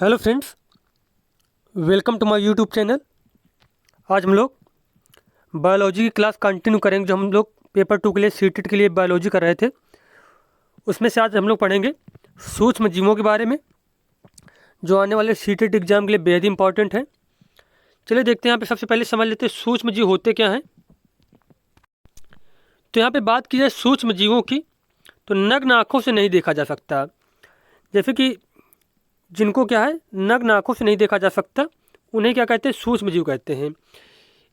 Hello friends, welcome to my YouTube channel. आज हम लोग बायोलॉजी की क्लास कंटिन्यू करेंगे। जो हम लोग पेपर 2 के लिए सीटेट के लिए बायोलॉजी कर रहे थे, उसमें से आज हम लोग पढ़ेंगे सूक्ष्म जीवों के बारे में, जो आने वाले सीटेट एग्जाम के लिए बेहद इंपॉर्टेंट है। चलिए देखते हैं। यहाँ पे सबसे पहले समझ लेते हैं सूक्ष्म जीव होते क्या हैं। तो यहाँ पे बात की जाए सूक्ष्म जीवों की, तो नग्न आँखों से नहीं देखा जा सकता। जैसे कि जिनको क्या है, नग्न आँखों से नहीं देखा जा सकता, उन्हें क्या कहते हैं, सूक्ष्म जीव कहते हैं।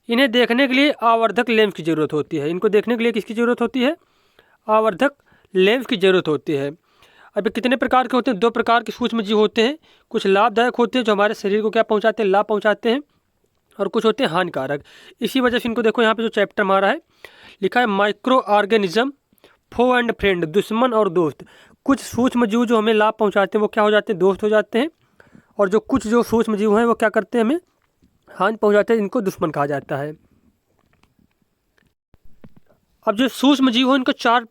इन्हें देखने के लिए आवर्धक लेंस की ज़रूरत होती है। इनको देखने के लिए किसकी ज़रूरत होती है? आवर्धक लेंस की ज़रूरत होती है। अब कितने प्रकार के होते हैं? 2 प्रकार के सूक्ष्म जीव होते हैं। कुछ लाभदायक होते हैं, जो हमारे शरीर को क्या पहुंचाते हैं, लाभ पहुंचाते हैं, और कुछ होते हैं हानिकारक। इसी वजह से इनको देखो, यहाँ पे जो चैप्टर हमारा है लिखा है microorganism foe and friend, दुश्मन और दोस्त। कुछ सूक्ष्म जीव जो हमें लाभ पहुँचाते हैं वो क्या हो जाते हैं, दोस्त हो जाते हैं, और जो कुछ जो सूक्ष्म जीव हैं वो क्या करते हैं, हमें हानि पहुँचाते हैं, इनको दुश्मन कहा जाता है। अब जो सूक्ष्म जीव हो, इनको 4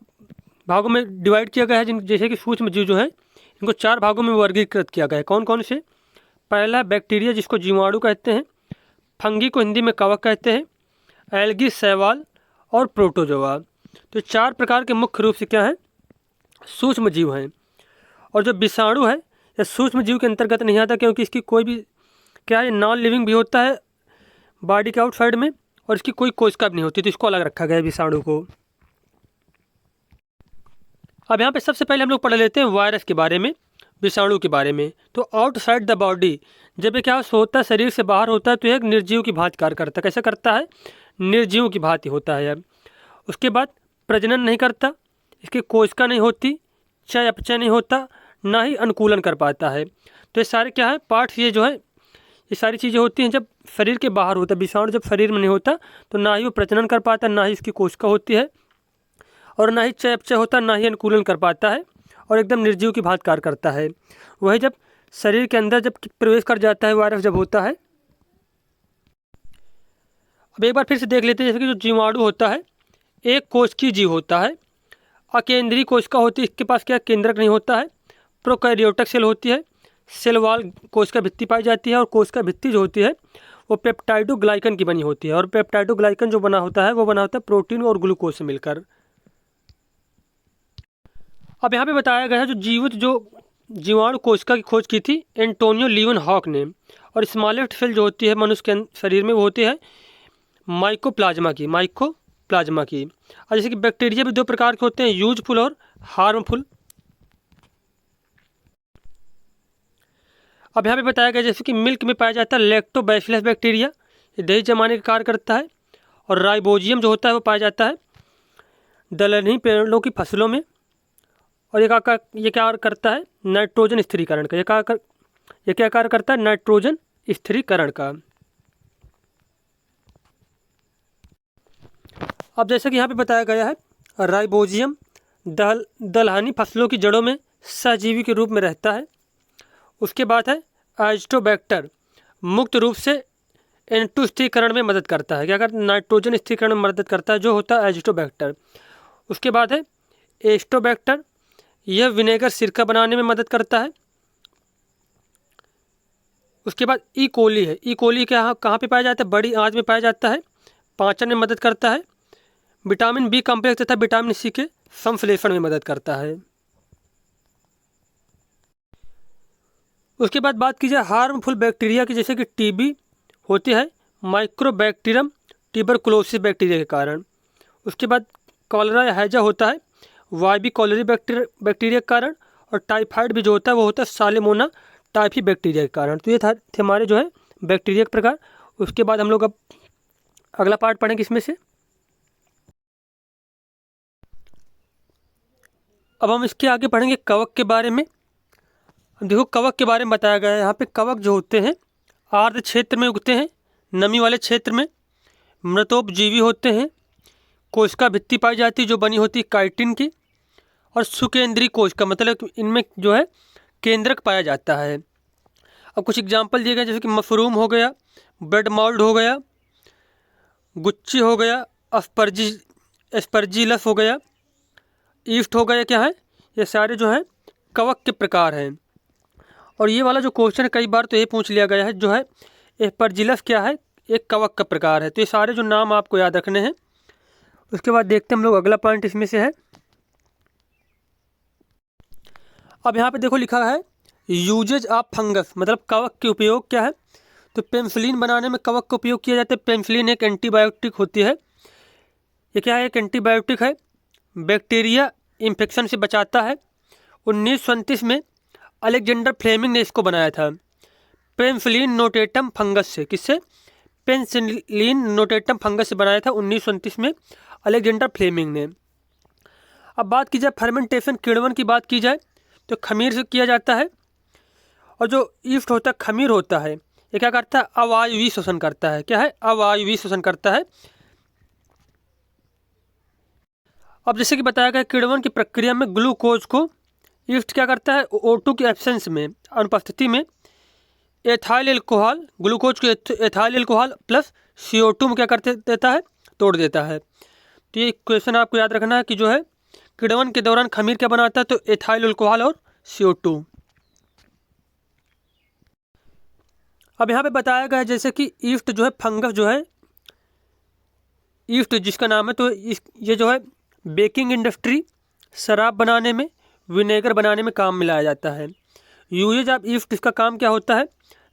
भागों में डिवाइड किया गया है। जिन जैसे कि सूक्ष्म जीव जो है, इनको 4 भागों में वर्गीकृत किया गया है। कौन कौन से? पहला बैक्टीरिया, जिसको जीवाणु कहते हैं। फंगी को हिंदी में कवक कहते हैं। एल्गी, शैवाल और प्रोटोजोआ। तो 4 प्रकार के मुख्य रूप से क्या है, सूक्ष्म जीव हैं। और जो विषाणु है, यह सूक्ष्म जीव के अंतर्गत नहीं आता, क्योंकि इसकी कोई भी क्या है, नॉन लिविंग भी होता है बॉडी के आउटसाइड में, और इसकी कोई कोशिका भी नहीं होती, तो इसको अलग रखा गया है, विषाणु को। अब यहाँ पे सबसे पहले हम लोग पढ़ लेते हैं वायरस के बारे में, विषाणु के बारे में। तो आउटसाइड द बॉडी, जब ये क्या होता है, शरीर से बाहर होता है, तो एक निर्जीव की भांति कार्य करता है। कैसे करता है? निर्जीव की भांति होता है। अब उसके बाद प्रजनन नहीं करता, इसकी कोशिका नहीं होती, चय अपचय नहीं होता, ना ही अनुकूलन कर पाता है। तो ये सारे क्या है, पार्ट्स, ये जो है, ये सारी चीज़ें होती हैं जब शरीर के बाहर होता है। विषाणु जब शरीर में नहीं होता, तो ना ही वो प्रजनन कर पाता, ना ही उसकी कोशिका होती है, और ना ही चय अपचय होता, ना ही अनुकूलन कर पाता है, और एकदम निर्जीव की भांति कार्य करता है। वही जब शरीर के अंदर जब प्रवेश कर जाता है, वायरस जब होता है। अब एक बार फिर से देख लेते हैं। जैसे कि जो जीवाणु होता है, एक कोशिकीय जीव होता है, अकेंद्रीय कोशिका होती है, इसके पास क्या केंद्रक नहीं होता है। प्रोकैरियोटिक सेल होती है, सेल वॉल कोशिका भित्ति पाई जाती है, और कोशिका भित्ति जो होती है वो पेप्टाइडोग्लाइकन की बनी होती है, और पेप्टाइडोग्लाइकन जो बना होता है वो बना होता है प्रोटीन और ग्लूकोज से मिलकर। अब यहाँ पे बताया गया है जो जीवाणु कोशिका की खोज की थी एंटोनियो लीवन हॉक ने। और स्मॉलेस्ट सेल जो होती है मनुष्य के शरीर में, वो होती है माइकोप्लाज्मा की। और जैसे कि बैक्टीरिया भी 2 प्रकार के होते हैं, यूजफुल और हार्मफुल। अब यहाँ पे बताया गया जैसे कि मिल्क में पाया जाता है लैक्टोबैसिलस बैक्टीरिया, ये दही जमाने का कार्य करता है। और राइबोजियम जो होता है वो पाया जाता है दलहनी पेड़ों की फसलों में। और ये क्या करता है, नाइट्रोजन स्थिरीकरण का। ये क्या कार्य करता है, नाइट्रोजन स्थिरीकरण का। अब जैसे कि यहाँ पे बताया गया है, राइबोजियम दलहनी फसलों की जड़ों में सहजीवी के रूप में रहता है। उसके बाद है एजिटोबैक्टर, मुक्त रूप से N2 स्थिरीकरण में मदद करता है। क्या करता है, नाइट्रोजन स्थिरीकरण में मदद करता है, जो होता है एजिटोबैक्टर। उसके बाद है एस्टोबैक्टर, यह विनेगर सिरका बनाने में मदद करता है। उसके बाद ई कोली है। ई कोली कहाँ पे पाया जाता है, बड़ी आंच में पाया जाता है, पाचन में मदद करता है, विटामिन बी कॉम्प्लेक्स तथा विटामिन सी के संश्लेषण में मदद करता है। उसके बाद बात की जाए हार्मफुल बैक्टीरिया की, जैसे कि टीबी होती है माइक्रोबैक्टीरियम ट्यूबरकुलोसिस बैक्टीरिया के कारण। उसके बाद कॉलरा या हैजा होता है वाईबी कॉलरी बैक्टीरिया के कारण। और टाइफाइड भी जो होता है वो होता है सालेमोना टाइफी बैक्टीरिया के कारण। तो ये थे हमारे जो है बैक्टीरिया के प्रकार। उसके बाद हम लोग अब अगला पार्ट पढ़ेंगे इसमें से। अब हम इसके आगे पढ़ेंगे कवक के बारे में। देखो, कवक के बारे में बताया गया है यहाँ पे। कवक जो होते हैं आर्द्र क्षेत्र में उगते हैं, नमी वाले क्षेत्र में, मृतोपजीवी होते हैं, कोशिका भित्ति पाई जाती है जो बनी होती है काइटिन की, और सुकेंद्रीय कोशिका, मतलब इनमें जो है केंद्रक पाया जाता है। अब कुछ एग्जाम्पल दिए गए, जैसे कि मशरूम हो गया, ब्रेड माउल्ड हो गया, गुच्ची हो गया, एस्परजिलस हो गया, ईस्ट हो गया। क्या है, ये सारे जो हैं कवक के प्रकार हैं। और ये वाला जो क्वेश्चन है कई बार तो ये पूछ लिया गया है, जो है एस्परजिलस क्या है, एक कवक का प्रकार है। तो ये सारे जो नाम आपको याद रखने हैं। उसके बाद देखते हैं हम लोग अगला पॉइंट इसमें से है। अब यहाँ पे देखो लिखा है यूजेज ऑफ फंगस, मतलब कवक के उपयोग क्या है। तो पेनिसिलिन बनाने में कवक का उपयोग किया जाता है। पेनिसिलिन एक एंटीबायोटिक होती है। ये क्या है, एक एंटीबायोटिक है, बैक्टीरिया इन्फेक्शन से बचाता है। 1929 में अलेक्जेंडर फ्लेमिंग ने इसको बनाया था पेनिसिलिन नोटेटम फंगस से। किससे? पेनिसिलिन नोटेटम फंगस से बनाया था 1929 में अलेक्जेंडर फ्लेमिंग ने। अब बात की जाए फर्मेंटेशन, किण्वन की बात की जाए तो खमीर से किया जाता है। और जो ईस्ट होता है, खमीर होता है, ये क्या करता है, अवायवीय शोषण करता है। क्या है? अवायवीय शोषण करता है। अब जैसे कि बताया गया किण्वन की प्रक्रिया में ग्लूकोज को ईस्ट क्या करता है, O2 की एब्सेंस में, अनुपस्थिति में एथाइल एल्कोहल, ग्लूकोज को एथाइल एल्कोहल प्लस CO2 में क्या करते देता है, तोड़ देता है। तो ये क्वेश्चन आपको याद रखना है कि जो है किण्वन के दौरान खमीर क्या बनाता है, तो एथाइल अल्कोहल और CO2। अब यहाँ पे बताया गया है जैसे कि ईस्ट जो है, फंगस जो है, ईस्ट जिसका नाम है, तो ये जो है बेकिंग इंडस्ट्री, शराब बनाने में, विनेगर बनाने में काम में लाया जाता है। यूजेज ऑफ ईस्ट, इसका काम क्या होता है,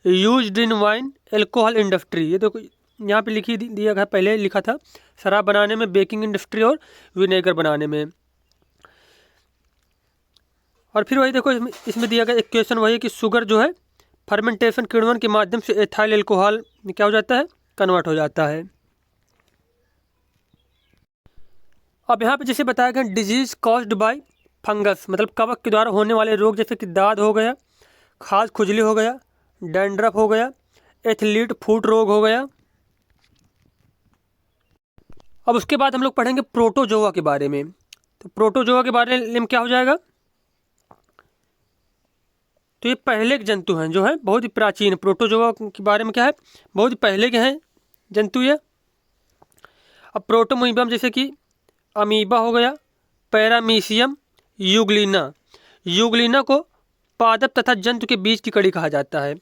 used in wine alcohol industry. ये देखो यहाँ पे लिखी दिया गया, पहले लिखा था शराब बनाने में, बेकिंग इंडस्ट्री और विनेगर बनाने में। और फिर वही देखो इसमें दिया गया एक क्वेश्चन वही कि शुगर जो है फर्मेंटेशन किण्वन के माध्यम से एथाइल एल्कोहल में क्या हो जाता है, कन्वर्ट हो जाता है। अब यहाँ पे जैसे बताया गया डिजीज कॉज्ड बाय फंगस, मतलब कवक के द्वारा होने वाले रोग, जैसे कि दाद हो गया, खाज खुजली हो गया, डैंड्रफ हो गया, एथलीट फुट रोग हो गया। अब उसके बाद हम लोग पढ़ेंगे प्रोटोजोआ के बारे में। तो प्रोटोजोआ के बारे में क्या हो जाएगा, तो ये पहले के जंतु हैं, जो है बहुत ही प्राचीन। प्रोटोजोआ के बारे में क्या है, बहुत ही पहले के हैं जंतु ये। अब प्रोटोमीबियम जैसे कि अमीबा हो गया, पैरामीशियम, यूग्लिना। यूग्लिना को पादप तथा जंतु के बीच की कड़ी कहा जाता है।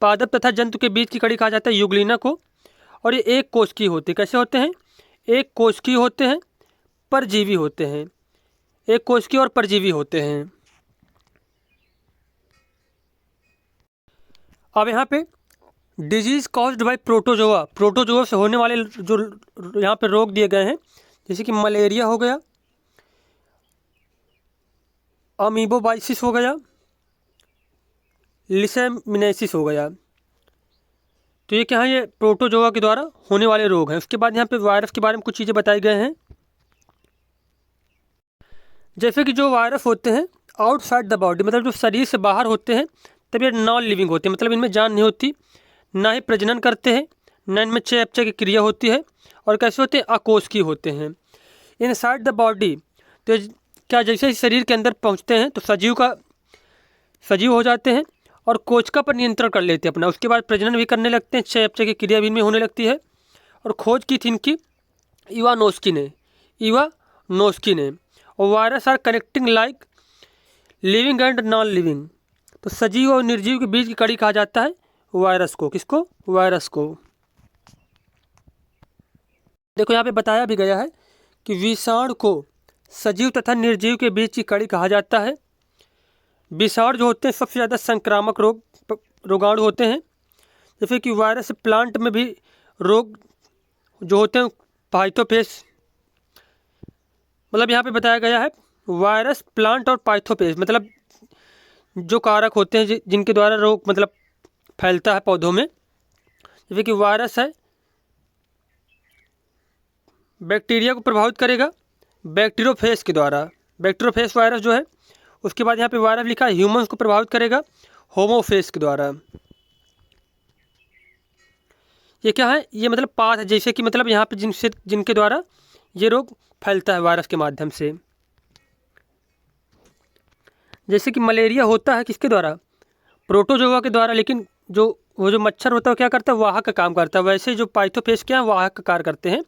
पादप तथा जंतु के बीच की कड़ी कहा जाता है यूग्लिना को। और ये एक कोशिकीय होते हैं। कैसे होते हैं, एक कोशिकीय होते हैं, परजीवी होते हैं। एक कोशिकीय और परजीवी होते हैं। अब यहाँ पे disease caused by protozoa, protozoa से होने वाले जो यहाँ पे रोग दिए गए हैं, जैसे कि मलेरिया हो गया, अमीबोबाइसिस हो गया, लिसेमिनेसिस हो गया। तो ये क्या है, ये प्रोटोजोआ के द्वारा होने वाले रोग हैं। उसके बाद यहाँ पे वायरस के बारे में कुछ चीज़ें बताई गए हैं, जैसे कि जो वायरस होते हैं आउटसाइड द बॉडी, मतलब जो शरीर से बाहर होते हैं, तब ये नॉन लिविंग होते हैं, मतलब इनमें जान नहीं होती, ना ही प्रजनन करते हैं, ना इनमें चयापचय की क्रिया होती है। और कैसे होते हैं, अकोशिकीय होते हैं। इनसाइड द बॉडी, तो क्या जैसे ही शरीर के अंदर पहुँचते हैं तो सजीव हो जाते हैं और कोशिका पर नियंत्रण कर लेते हैं अपना। उसके बाद प्रजनन भी करने लगते हैं, चयापचय की क्रिया भी इनमें होने लगती है। और खोज की थी इनकी इवानोस्की ने। और virus are connecting like living and non living, तो सजीव और निर्जीव के बीच की कड़ी कहा जाता है वायरस को। किसको? वायरस को। देखो यहाँ पे बताया भी गया है कि विषाणु को सजीव तथा निर्जीव के बीच की कड़ी कहा जाता है। विषाणु जो होते हैं सबसे ज़्यादा संक्रामक रोगाणु होते हैं, जैसे कि वायरस प्लांट में भी रोग जो होते हैं पाइथोफेस, मतलब यहाँ पे बताया गया है वायरस, प्लांट और पाइथोफेस, मतलब जो कारक होते हैं जिनके द्वारा रोग मतलब फैलता है पौधों में। जैसे कि वायरस है, बैक्टीरिया को प्रभावित करेगा बैक्टीरियोफेज के द्वारा, बैक्टीरियोफेज वायरस जो है। उसके बाद यहाँ पे वायरस लिखा है ह्यूमंस को प्रभावित करेगा होमोफेज के द्वारा। ये क्या है, ये मतलब पाथ है, जैसे कि मतलब यहाँ पे जिनके द्वारा ये रोग फैलता है वायरस के माध्यम से। जैसे कि मलेरिया होता है किसके द्वारा, प्रोटोजोआ के द्वारा, लेकिन वो जो मच्छर होता है वो क्या करता है, वाहक का काम करता है। वैसे जो पाइथोफेज क्या है, वाहक का कार्य करते हैं।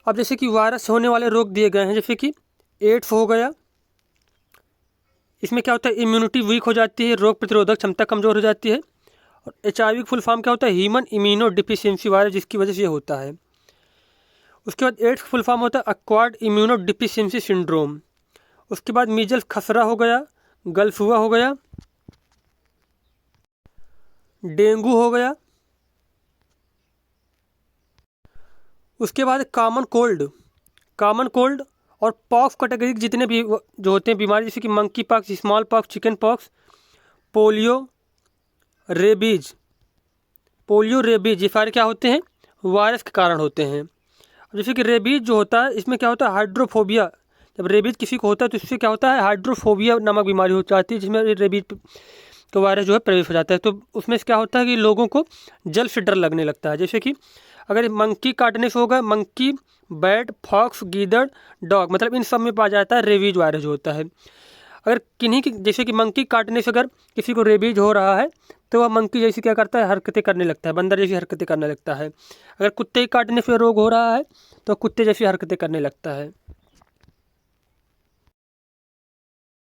अब जैसे कि वायरस से होने वाले रोग दिए गए हैं, जैसे कि एड्स हो गया, इसमें क्या होता है, इम्यूनिटी वीक हो जाती है, रोग प्रतिरोधक क्षमता कमज़ोर हो जाती है। और HIV फुल फॉर्म क्या होता है, ह्यूमन इम्यूनो डिफिशियंसी वायरस, जिसकी वजह से ये होता है। उसके बाद एड्स फुल फॉर्म होता है एक्वायर्ड इम्यूनो डिफिशियंसी सिंड्रोम। उसके बाद मीजल्स खसरा हो गया, गलफुआ हो गया, डेंगू हो गया। उसके बाद कॉमन कोल्ड और पॉक्स कैटेगरी के जितने भी जो होते हैं बीमारी, जैसे कि monkey pox, small pox, chicken pox, polio, rabies. ये सारे क्या होते हैं, वायरस के कारण होते हैं। जैसे कि रेबीज जो होता है, इसमें क्या होता है, हाइड्रोफोबिया। जब रेबीज किसी को होता है तो इससे क्या होता है, हाइड्रोफोबिया नामक बीमारी हो जाती है, जिसमें रेबीज तो वायरस जो है प्रवेश हो जाता है। तो उसमें क्या होता है कि लोगों को जल से डर लगने लगता है। जैसे कि अगर मंकी काटने से होगा, मंकी, बैट, फॉक्स, गीदड़, डॉग, मतलब इन सब में पाया जाता है रेबीज वायरस जो होता है। अगर किन्हीं की, जैसे कि मंकी काटने से अगर किसी को रेबीज हो रहा है तो वह मंकी जैसी क्या करता है, हरकतें करने लगता है, बंदर जैसी हरकतें करने लगता है। अगर कुत्ते काटने से रोग हो रहा है तो कुत्ते जैसी हरकतें करने लगता है।